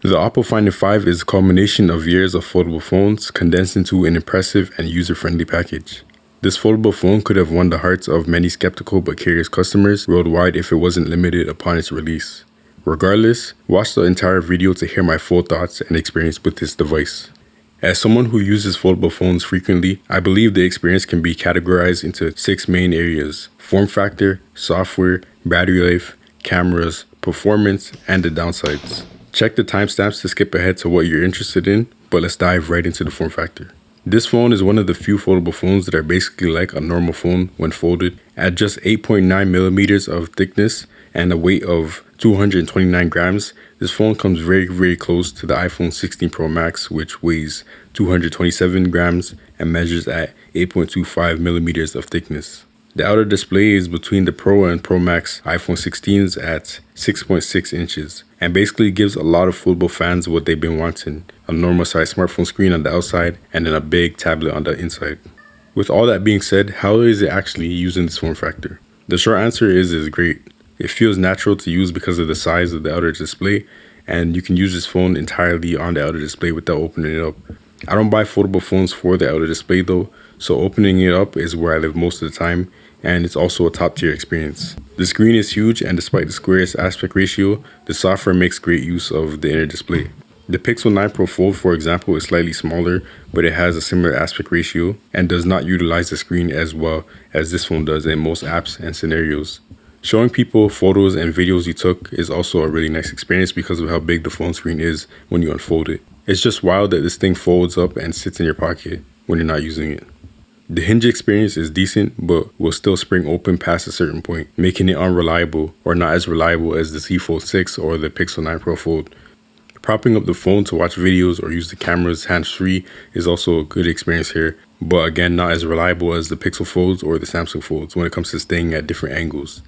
The Oppo Find 5 is a culmination of years of foldable phones condensed into an impressive and user-friendly package. This foldable phone could have won the hearts of many skeptical but curious customers worldwide if it wasn't limited upon its release. Regardless, watch the entire video to hear my full thoughts and experience with this device. As someone who uses foldable phones frequently, I believe the experience can be categorized into 6 main areas: form factor, software, battery life, cameras, performance, and the downsides. Check the timestamps to skip ahead to what you're interested in, but let's dive right into the form factor. This phone is one of the few foldable phones that are basically like a normal phone when folded. At just 8.9 millimeters of thickness and a weight of 229 grams, this phone comes very close to the iPhone 16 Pro Max, which weighs 227 grams and measures at 8.25 millimeters of thickness. The outer display is between the Pro and Pro Max iPhone 16s at 6.6 inches and basically gives a lot of foldable fans what they've been wanting: a normal size smartphone screen on the outside and then a big tablet on the inside. With all that being said, how is it actually using this form factor? The short answer is great. It feels natural to use because of the size of the outer display, and you can use this phone entirely on the outer display without opening it up. I don't buy foldable phones for the outer display though, so opening it up is where I live most of the time, and it's also a top tier experience. The screen is huge, and despite the squarest aspect ratio, the software makes great use of the inner display. The Pixel 9 Pro Fold, for example, is slightly smaller, but it has a similar aspect ratio and does not utilize the screen as well as this phone does in most apps and scenarios. Showing people photos and videos you took is also a really nice experience because of how big the phone screen is when you unfold it. It's just wild that this thing folds up and sits in your pocket when you're not using it. The hinge experience is decent, but will still spring open past a certain point, making it unreliable or not as reliable as the Z Fold 6 or the Pixel 9 Pro Fold. Propping up the phone to watch videos or use the cameras hands-free is also a good experience here, but again, not as reliable as the Pixel Folds or the Samsung Folds when it comes to staying at different angles.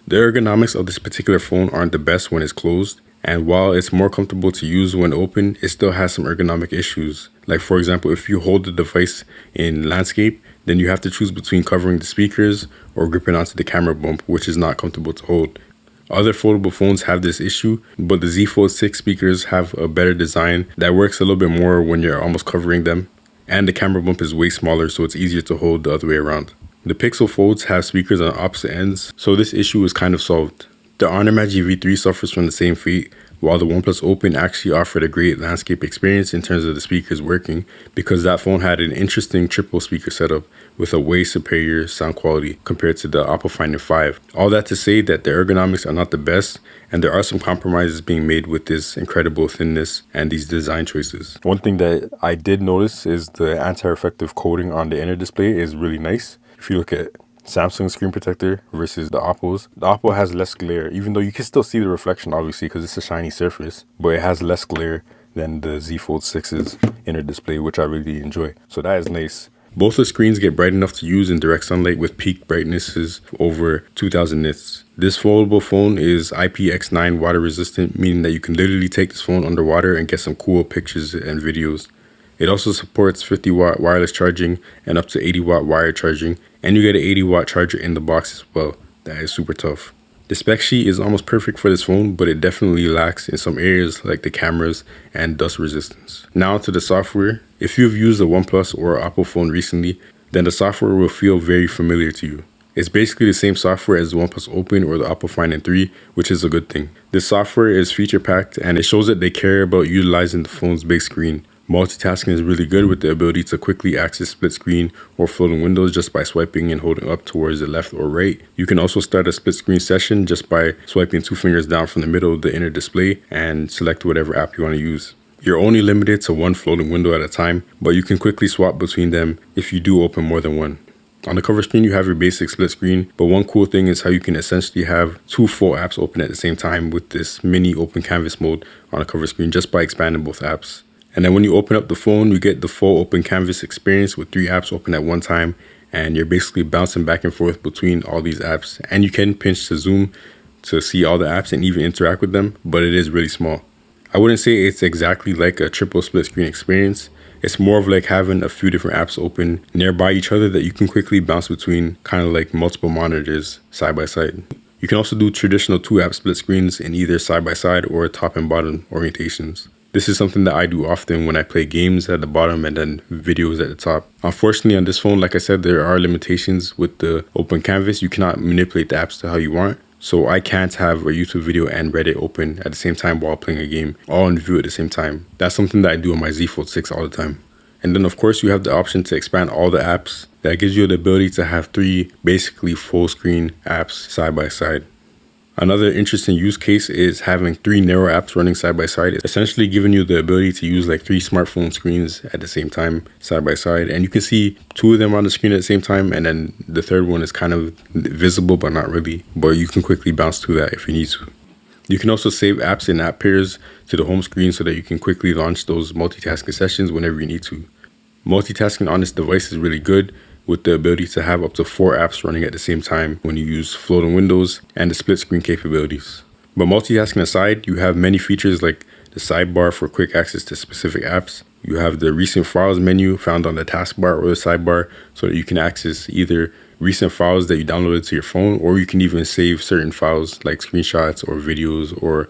The ergonomics of this particular phone aren't the best when it's closed, and while it's more comfortable to use when open, it still has some ergonomic issues. Like for example, if you hold the device in landscape, then you have to choose between covering the speakers or gripping onto the camera bump, which is not comfortable to hold. Other foldable phones have this issue, but the Z Fold 6 speakers have a better design that works a little bit more when you're almost covering them, and the camera bump is way smaller, so it's easier to hold the other way around. The Pixel Folds have speakers on opposite ends, so this issue is kind of solved. The Honor Magi V3 suffers from the same fate, while the OnePlus Open actually offered a great landscape experience in terms of the speakers working, because that phone had an interesting triple speaker setup with a way superior sound quality compared to the Oppo Find 5. All that to say that the ergonomics are not the best, and there are some compromises being made with this incredible thinness and these design choices. One thing that I did notice is the anti-reflective coating on the inner display is really nice. If you look at Samsung screen protector versus the Oppo has less glare, even though you can still see the reflection obviously because it's a shiny surface, but it has less glare than the Z Fold 6's inner display, which I really enjoy. So that is nice. Both the screens get bright enough to use in direct sunlight with peak brightnesses over 2000 nits. This foldable phone is IPX9 water resistant, meaning that you can literally take this phone underwater and get some cool pictures and videos. It also supports 50 watt wireless charging and up to 80 watt wired charging, and you get an 80 watt charger in the box as well. That is super tough. The spec sheet is almost perfect for this phone, but it definitely lacks in some areas like the cameras and dust resistance. Now to the software. If you've used a OnePlus or Oppo phone recently, then the software will feel very familiar to you. It's basically the same software as the OnePlus Open or the Oppo Find 3, which is a good thing. This software is feature packed and it shows that they care about utilizing the phone's big screen. Multitasking is really good with the ability to quickly access split screen or floating windows just by swiping and holding up towards the left or right. You can also start a split screen session just by swiping 2 fingers down from the middle of the inner display and select whatever app you want to use. You're only limited to 1 floating window at a time, but you can quickly swap between them if you do open more than one. On the cover screen, you have your basic split screen, but one cool thing is how you can essentially have 2 full apps open at the same time with this mini open canvas mode on the cover screen just by expanding both apps. And then when you open up the phone, you get the full open canvas experience with 3 apps open at one time, and you're basically bouncing back and forth between all these apps. And you can pinch to zoom to see all the apps and even interact with them, but it is really small. I wouldn't say it's exactly like a triple split screen experience. It's more of like having a few different apps open nearby each other that you can quickly bounce between, kind of like multiple monitors side by side. You can also do traditional 2 app split screens in either side by side or top and bottom orientations. This is something that I do often when I play games at the bottom and then videos at the top. Unfortunately, on this phone, like I said, there are limitations with the open canvas. You cannot manipulate the apps to how you want. So I can't have a YouTube video and Reddit open at the same time while playing a game, all in view at the same time. That's something that I do on my Z Fold 6 all the time. And then of course you have the option to expand all the apps. That gives you the ability to have 3 basically full screen apps side by side. Another interesting use case is having 3 narrow apps running side by side, essentially giving you the ability to use like 3 smartphone screens at the same time, side by side. And you can see 2 of them on the screen at the same time, and then the third one is kind of visible, but not really. But you can quickly bounce through that if you need to. You can also save apps in app pairs to the home screen so that you can quickly launch those multitasking sessions whenever you need to. Multitasking on this device is really good, with the ability to have up to 4 apps running at the same time when you use floating windows and the split screen capabilities. But multitasking aside, you have many features like the sidebar for quick access to specific apps. You have the recent files menu found on the taskbar or the sidebar so that you can access either recent files that you downloaded to your phone, or you can even save certain files like screenshots or videos or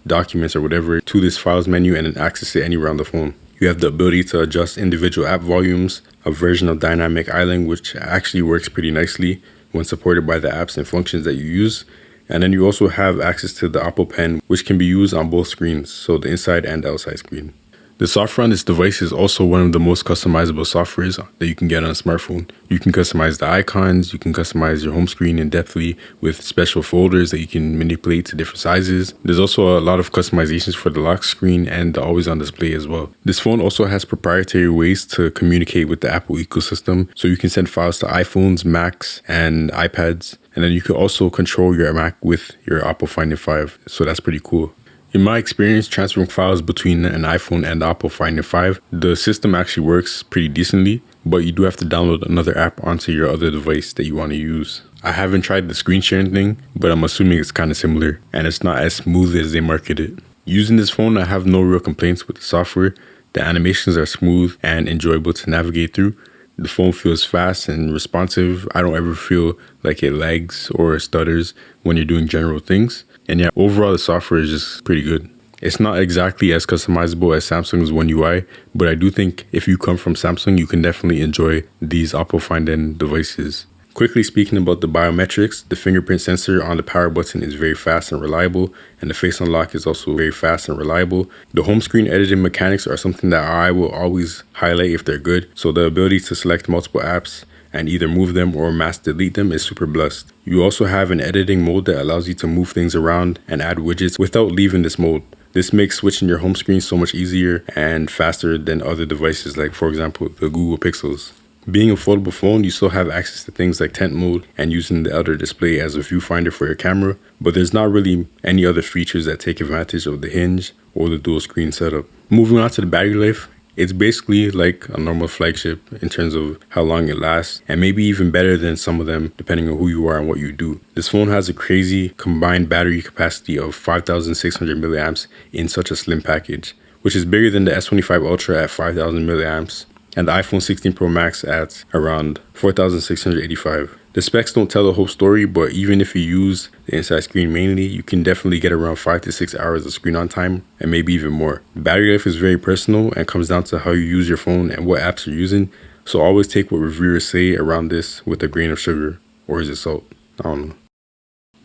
documents or whatever to this files menu and then access it anywhere on the phone. You have the ability to adjust individual app volumes, a version of Dynamic Island, which actually works pretty nicely when supported by the apps and functions that you use. And then you also have access to the Oppo Pen, which can be used on both screens, so the inside and the outside screen. The software on this device is also one of the most customizable softwares that you can get on a smartphone. You can customize the icons, you can customize your home screen in-depthly with special folders that you can manipulate to different sizes. There's also a lot of customizations for the lock screen and the always on display as well. This phone also has proprietary ways to communicate with the Apple ecosystem, so you can send files to iPhones, Macs, and iPads. And then you can also control your Mac with your Oppo Find 5, so that's pretty cool. In my experience transferring files between an iPhone and the Oppo Find 5, the system actually works pretty decently, but you do have to download another app onto your other device that you want to use. I haven't tried the screen sharing thing, but I'm assuming it's kind of similar, and it's not as smooth as they market it. Using this phone, I have no real complaints with the software. The animations are smooth and enjoyable to navigate through. The phone feels fast and responsive. I don't ever feel like it lags or stutters when you're doing general things. And yeah, overall the software is just pretty good. It's not exactly as customizable as Samsung's One UI, but I do think if you come from Samsung, you can definitely enjoy these Oppo Find N devices. Quickly speaking about the biometrics, the fingerprint sensor on the power button is very fast and reliable, and the face unlock is also very fast and reliable. The home screen editing mechanics are something that I will always highlight if they're good, so the ability to select multiple apps and either move them or mass delete them is super blessed. You also have an editing mode that allows you to move things around and add widgets without leaving this mode. This makes switching your home screen so much easier and faster than other devices like, for example, the Google Pixels. Being a foldable phone, you still have access to things like tent mode and using the outer display as a viewfinder for your camera, but there's not really any other features that take advantage of the hinge or the dual screen setup. Moving on to the battery life, it's basically like a normal flagship in terms of how long it lasts, and maybe even better than some of them depending on who you are and what you do. This phone has a crazy combined battery capacity of 5,600 milliamps in such a slim package, which is bigger than the S25 Ultra at 5,000 milliamps and the iPhone 16 Pro Max at around 4,685. The specs don't tell the whole story, but even if you use the inside screen mainly, you can definitely get around 5 to 6 hours of screen on time and maybe even more. Battery life is very personal and comes down to how you use your phone and what apps you're using, so always take what reviewers say around this with a grain of sugar, or is it salt? I don't know.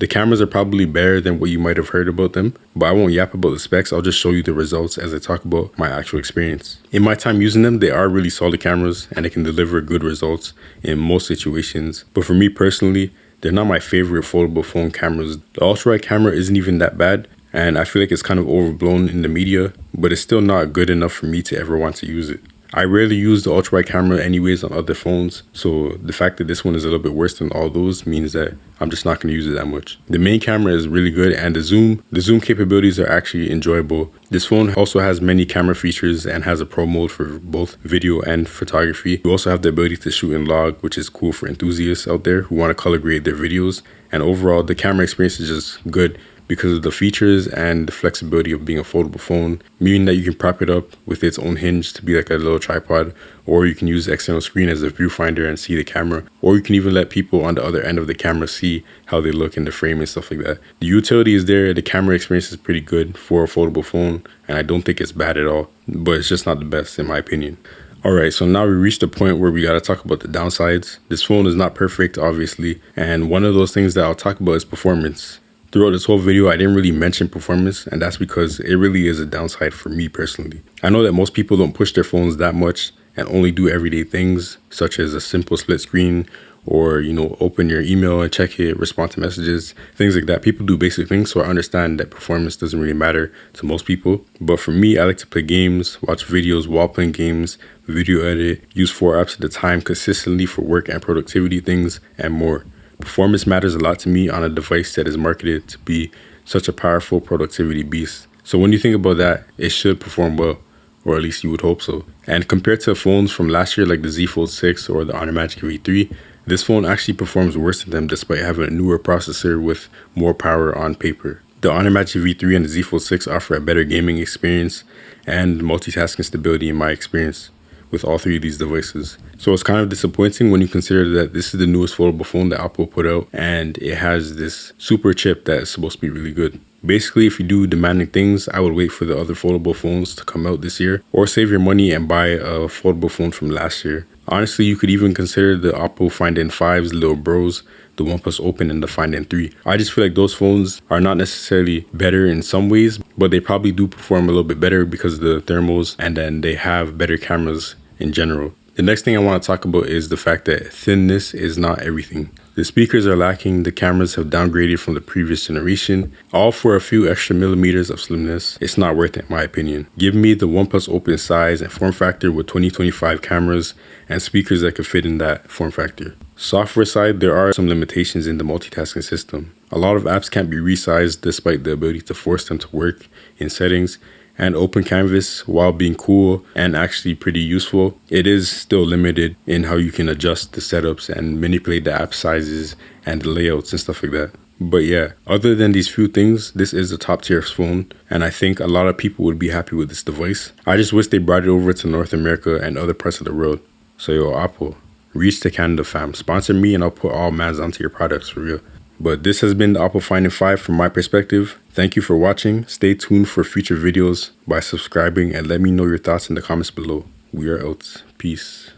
The cameras are probably better than what you might have heard about them, but I won't yap about the specs, I'll just show you the results as I talk about my actual experience. In my time using them, they are really solid cameras and they can deliver good results in most situations, but for me personally, they're not my favorite foldable phone cameras. The ultra-wide camera isn't even that bad, and I feel like it's kind of overblown in the media, but it's still not good enough for me to ever want to use it. I rarely use the ultra-wide camera anyways on other phones, so the fact that this one is a little bit worse than all those means that I'm just not going to use it that much. The main camera is really good, and the zoom capabilities are actually enjoyable. This phone also has many camera features and has a pro mode for both video and photography. You also have the ability to shoot in log, which is cool for enthusiasts out there who want to color grade their videos. And overall, the camera experience is just good because of the features and the flexibility of being a foldable phone, meaning that you can prop it up with its own hinge to be like a little tripod, or you can use the external screen as a viewfinder and see the camera, or you can even let people on the other end of the camera see how they look in the frame and stuff like that. The utility is there, the camera experience is pretty good for a foldable phone, and I don't think it's bad at all, but it's just not the best in my opinion. Alright, so now we reached the point where we gotta talk about the downsides. This phone is not perfect, obviously, and one of those things that I'll talk about is performance. Throughout this whole video, I didn't really mention performance, and that's because it really is a downside for me personally. I know that most people don't push their phones that much and only do everyday things, such as a simple split screen, or, open your email and check it, respond to messages, things like that. People do basic things, so I understand that performance doesn't really matter to most people. But for me, I like to play games, watch videos while playing games, video edit, use 4 apps at a time consistently for work and productivity things, and more. Performance matters a lot to me on a device that is marketed to be such a powerful productivity beast. So when you think about that, it should perform well, or at least you would hope so. And compared to phones from last year like the Z Fold 6 or the AbrahamRoberts V3, this phone actually performs worse than them despite having a newer processor with more power on paper. The AbrahamRoberts V3 and the Z Fold 6 offer a better gaming experience and multitasking stability in my experience with all 3 of these devices. So it's kind of disappointing when you consider that this is the newest foldable phone that Oppo put out, and it has this super chip that is supposed to be really good. Basically, if you do demanding things, I would wait for the other foldable phones to come out this year, or save your money and buy a foldable phone from last year. Honestly, you could even consider the Oppo Find N5s, the little bros, the OnePlus Open, and the Find N3. I just feel like those phones are not necessarily better in some ways, but they probably do perform a little bit better because of the thermals, and then they have better cameras in general. The next thing I want to talk about is the fact that thinness is not everything. The speakers are lacking, the cameras have downgraded from the previous generation, all for a few extra millimeters of slimness. It's not worth it in my opinion. Give me the OnePlus Open size and form factor with 2025 cameras and speakers that could fit in that form factor. Software side, there are some limitations in the multitasking system. A lot of apps can't be resized despite the ability to force them to work in settings. And Open Canvas, while being cool and actually pretty useful, it is still limited in how you can adjust the setups and manipulate the app sizes and the layouts and stuff like that. But yeah, other than these few things, this is a top tier phone, and I think a lot of people would be happy with this device. I just wish they brought it over to North America and other parts of the world. So yo, Oppo, reach to Canada fam, sponsor me and I'll put all mans onto your products for real. But this has been the Oppo Find N5 from my perspective. Thank you for watching. Stay tuned for future videos by subscribing and let me know your thoughts in the comments below. We are out. Peace.